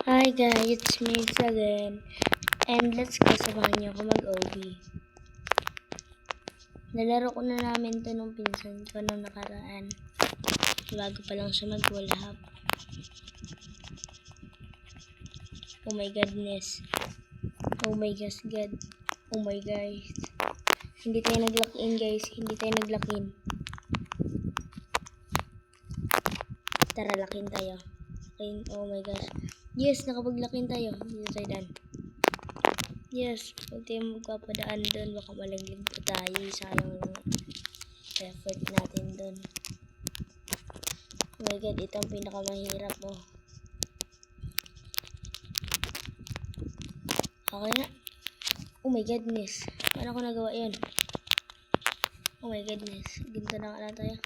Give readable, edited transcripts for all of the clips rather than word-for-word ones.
Hi guys, it's me again. And let's go, samahan niyo ako mag-OB. Nalaro ko na namin to nung pinsan ko nung nakaraan. Bago pa lang siya mag-wallhap. Oh my goodness. Oh my gosh, God. Oh my guys. Hindi tayo nag-lock in guys. Hindi tayo nag-lock in. Tara, lock in tayo. Oh my gosh. Yes, nakapag-lock in tayo. Dito tayo dan. Yes, huwag tayo magpapadaan doon. Baka malaglag pa tayo. Sayang lang effort natin doon. Oh my God, ito ang pinakamahirap mo. Okay na. Oh my goodness. Paano ko nagawa yun? Oh my goodness. Ginto na nga lang tayo.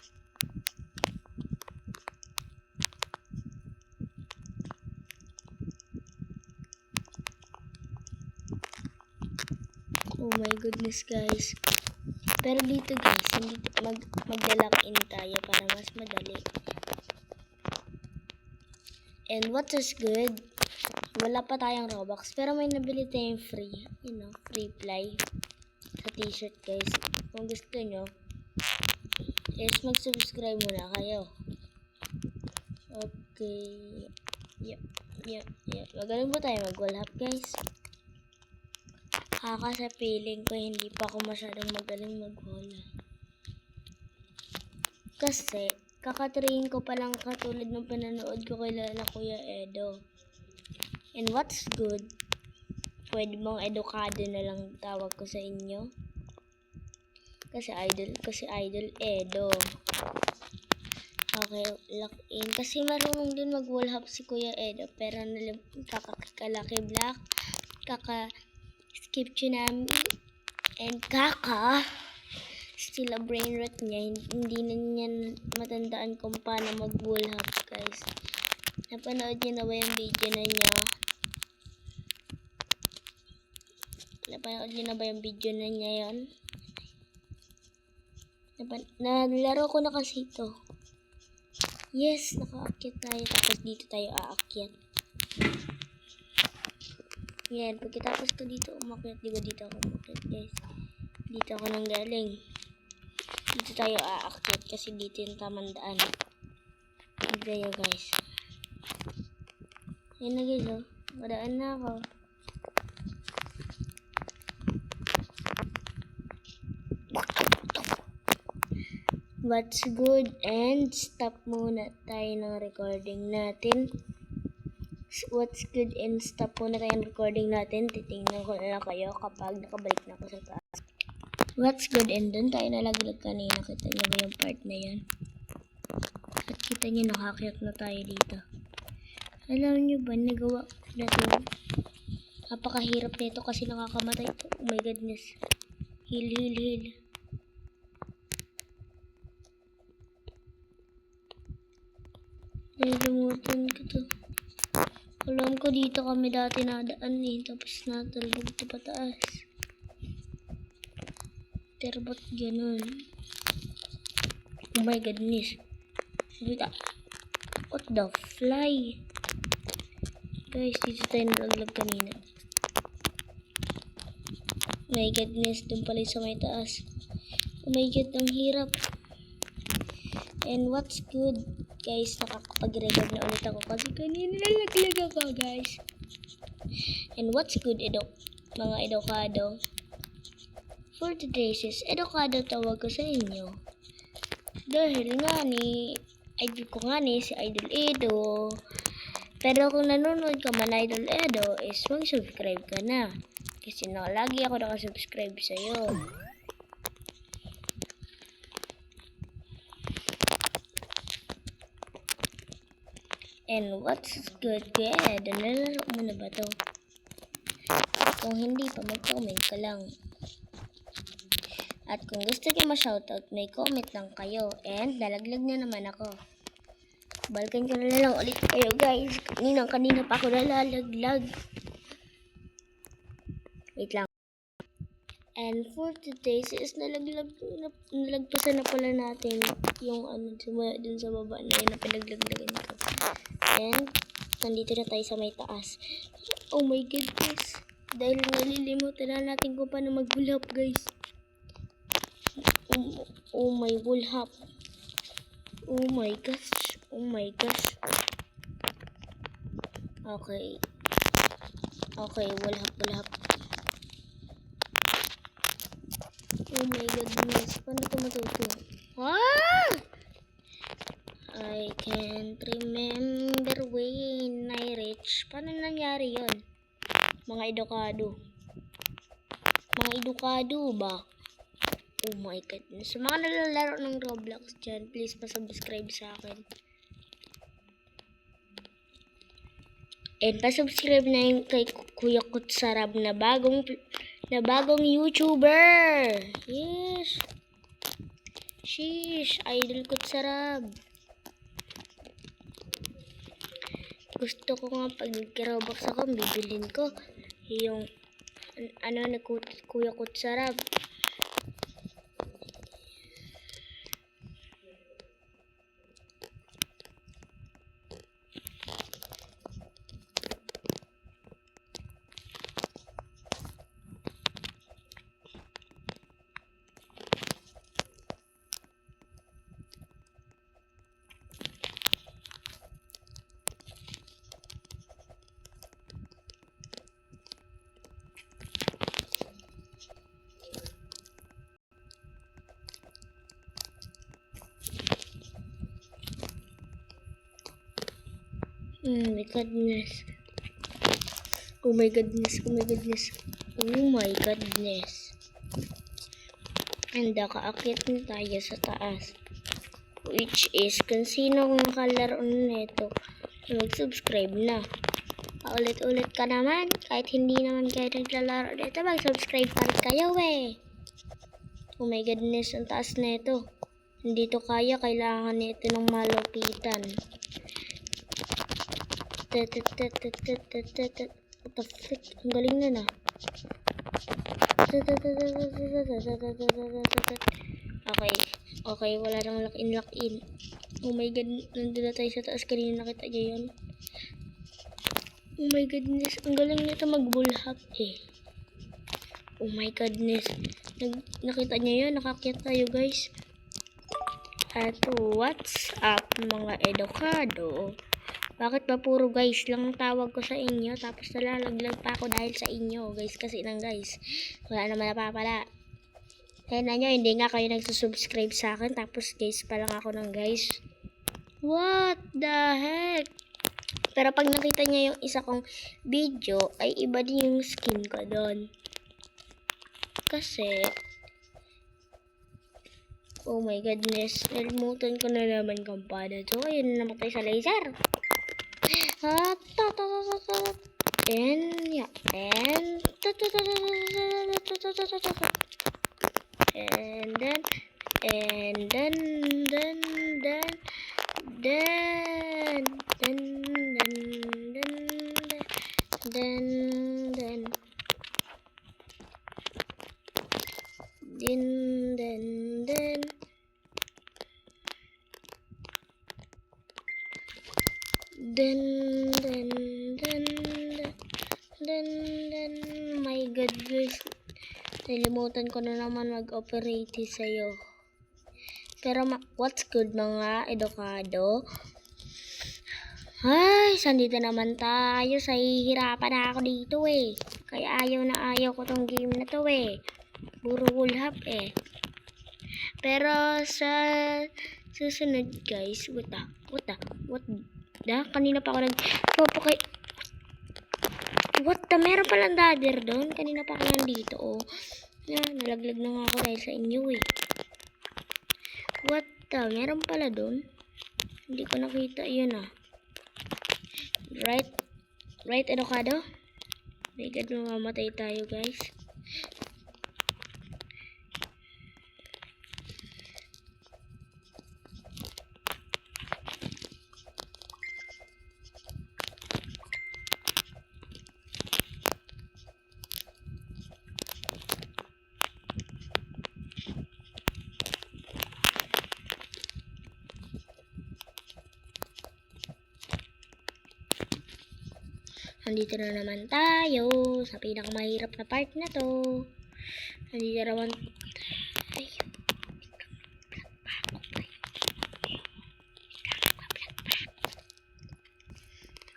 Oh my goodness guys. Pero dito guys, hindi magla-lock in tayo para mas madali. And what is good? Wala pa tayong Robux pero may nabili tayong free, free fly sa t-shirt guys. Kung gusto nyo is mag-subscribe muna kayo. Okay. Yep. Magaling ba tayo mag-wallhap guys? Kasi feeling ko hindi pa ako masyadong magaling mag-wallhap. Kasi kakatrain ko pa lang katulad ng pinanood ko kay Kuya Edo. And what's good? Pwede mong edukado na lang tawag ko sa inyo. Kasi idol Edo. Okay, lock in. Kasi marunong din mag-wallhap si Kuya Edo. Pero kakakalaki black, skip tsunami, and still a brain rot niya. Hindi na niya matandaan kung paano mag-wallhap guys. Napanood niyo na ba yung video na niya? Napanood niyo na ba yung video na niya yun? Nalaro ko na kasi ito. Yes, nakaakyat tayo. Tapos dito tayo aakyat. Yan, pagkatapos ko dito umakyat. Diba dito ako umakyat guys? Dito ako nang galing. Dito tayo aakyat kasi dito yung tamandaan. Dito guys. Yan na guys oh. Madaan na ako. What's good? And stop muna tayo ng recording natin. What's good? And stop muna tayo ng recording natin. Titingnan ko na lang kayo kapag nakabalik na ako sa taas. What's good? And dun tayo nalaglag kanina. Kita niyo ba yung part na yan? At kita niyo nakakyat na tayo dito. Alam niyo ba, nagawa na ito. Napakahirap nito kasi nakakamatay ito. Oh my goodness. Heal. Nalimutan ko to. Alam ko dito kami dati nadaan eh. Tapos natalbog ito pataas. Pero ba't ganun? Oh my goodness. What the fly? Guys, dito tayo nalaglag kanina. Oh my goodness. Doon pala sa may taas. Oh my god, ang hirap. And what's good? Guys, nakakapag-record na ulit ako kasi kanina nalaglag ako guys. And what's good, mga edukado? For today's is edukado tawag ko sa inyo. Dahil nga idol ko nga si Idol Edo. Pero kung nanonood ka man Idol Edo is mag-subscribe ka na. Kasi lagi ako nakasubscribe sa'yo. And what's good? Kaya nalaro mo na ba to? Kung hindi pa, mag-comment ka lang. At kung gusto nyo ma-shoutout, may comment lang kayo. And nalaglag na naman ako. Balikan ko na lang ulit kayo guys. Kanina pa ako nalalaglag. Wait lang. And for today's is nalagpasan na pala natin yung dun sa baba na yun na pinaglaglagan ko. And nandito na tayo sa may taas. Oh my goodness. Dahil nalilimutan na natin kung paano mag-bullhop, guys. Oh my bullhop. Oh my gosh. Oh my gosh. Okay. Okay, bullhop. Oh my goodness. Paano ito matuto? Ah! I can't remember when I reach. Paano nangyari yon? Mga edukado. Mga edukado ba? Oh my goodness. Sa mga nalalaro ng Roblox dyan, please pa-subscribe sa akin. And pa-subscribe na yung kay Kuya Kutsarab na bagong YouTuber. Yes. Sheesh, Idol Kutsarab. Gusto ko nga pag nag-Roblox ako, bibilin ko yung na Kuya Kutsarab. My goodness. Oh my goodness. Oh my goodness. Oh my goodness. And nakaakyat na tayo sa taas. Which is, kung sino nakalaro nito, mag-subscribe na. Paulit-ulit ka naman. Kahit hindi naman kayo naglalaro dito, mag-subscribe pa rin kayo eh. Oh my goodness, ang taas na ito. Hindi to kaya, kailangan nito ng malupitan. What the frick? Ang galing na na. Okay, wala nang lock in. Oh my god, nandun na tayo sa taas. Kanina nakita niyo yun. Oh my goodness, ang galing nito mag-bullhop eh. Oh my goodness. Nakita niyo yun, nakakyat tayo guys. At what's up mga edukado? Bakit ba puro guys lang ang tawag ko sa inyo? Tapos nalalaglag pa ako dahil sa inyo. Guys kasi nang guys. Wala naman napapala. Kaya na nyo, hindi nga kayo nagsusubscribe sa akin. Tapos guys pa lang ako ng guys. What the heck? Pero pag nakita nyo yung isa kong video, ay iba din yung skin ko doon. Kasi, oh my goodness, nalimutan ko na naman kung paano to. Ayun na namatay sa laser. And yeah, and then, my god guys, nalimutan ko na naman mag-operate sa'yo. Pero what's good mga edukado? Ay, sandito naman tayo. Sa hihirapan na ako dito eh. Kaya ayaw ko tong game na to eh. Puro bullhop eh. Pero sa susunod guys, what the? Kanina pa ako nagpapakay. What the? Meron palang dadder doon. Kanina pa ako nandito oh. Nalaglag na nga ako dahil sa inyo eh. What the? Meron pala doon. Hindi ko nakita yun ah. Right edukado? My god, mamamatay tayo guys. Nandito na naman tayo sa pinakamahirap na part na to. Nandito naman tayo.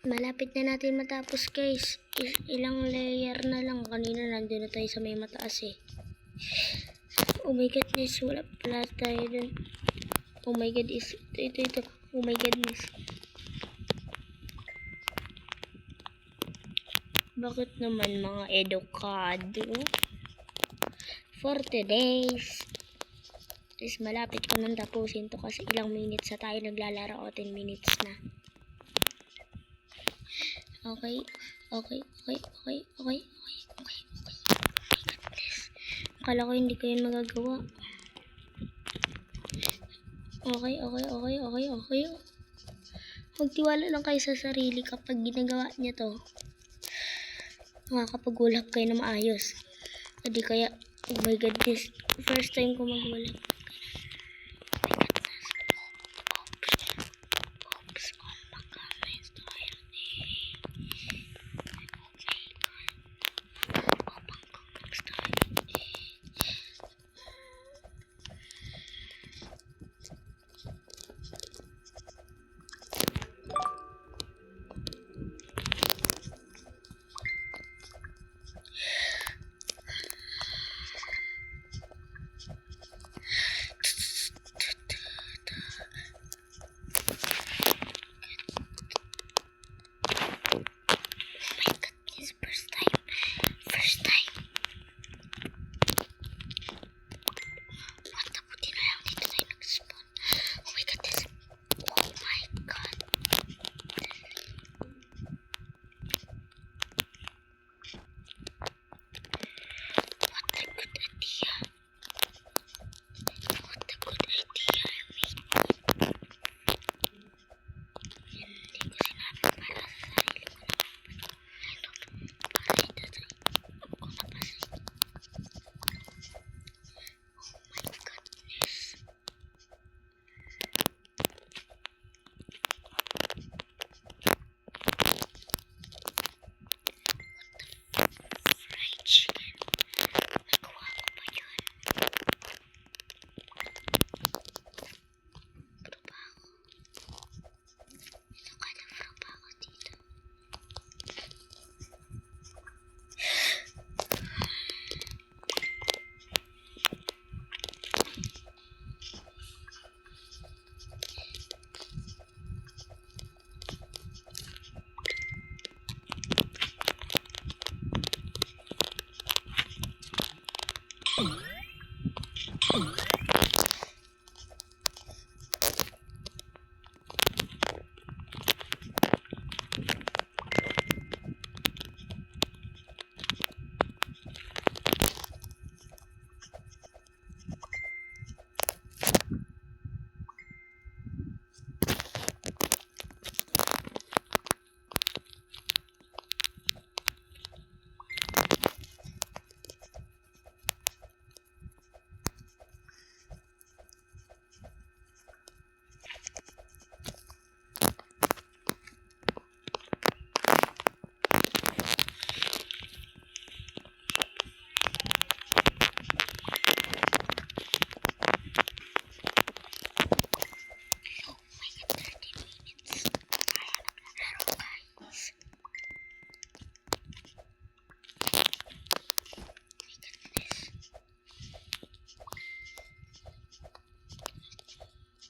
Malapit na natin matapos guys. Ilang layer na lang. Kanina nandun na tayo sa may mataas eh. Oh my goodness, wala pala tayo dun. Oh my god, ito. Oh my goodness. Bakit naman mga edukado? For today's is malapit ko nang tapusin to kasi ilang minutes na tayo naglalaro o 10 minutes na. Okay. Akala ko hindi ko yun magagawa. Okay. Magtiwala lang kayo sa sarili kapag ginagawa niya to. Makakapag-ulap kayo na maayos. Hindi kaya, oh my god, this first time ko mag-ulap.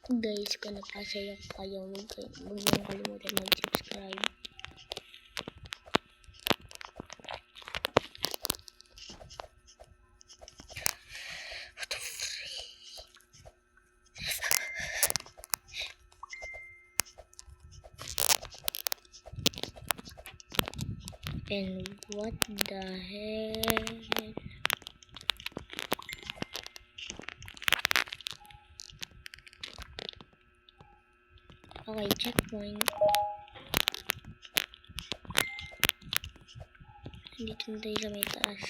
Guys, kung napasaya kayo, huwag niyong kalimutan mag-subscribe. And what the hell? Okay, checkpoint. Dito na tayo sa may taas.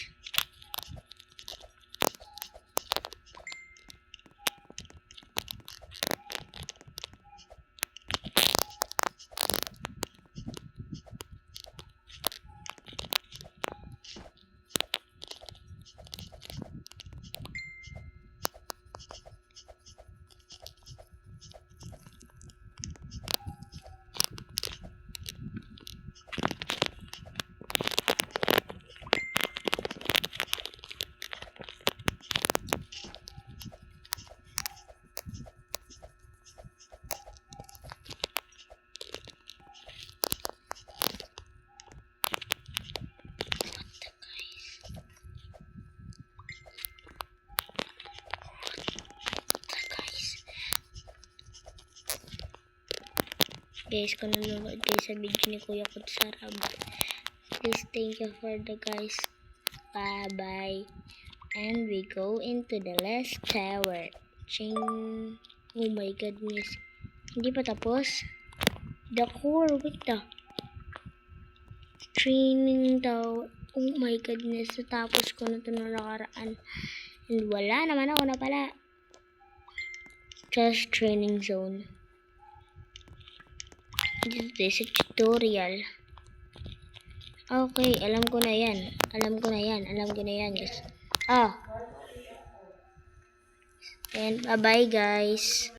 Guys, kung nanonood kayo sa video ni Kuya Kutsarab, please thank you for the guys. Bye. And we go into the last tower. Ching. Oh my goodness. Hindi pa tapos? The core. Wait the. Training tower. Oh my goodness. Natapos ko na ito na nakaraan. And wala naman ako na pala. Just training zone. This is a tutorial. Okay, alam ko na yan. Guys. And bye-bye guys.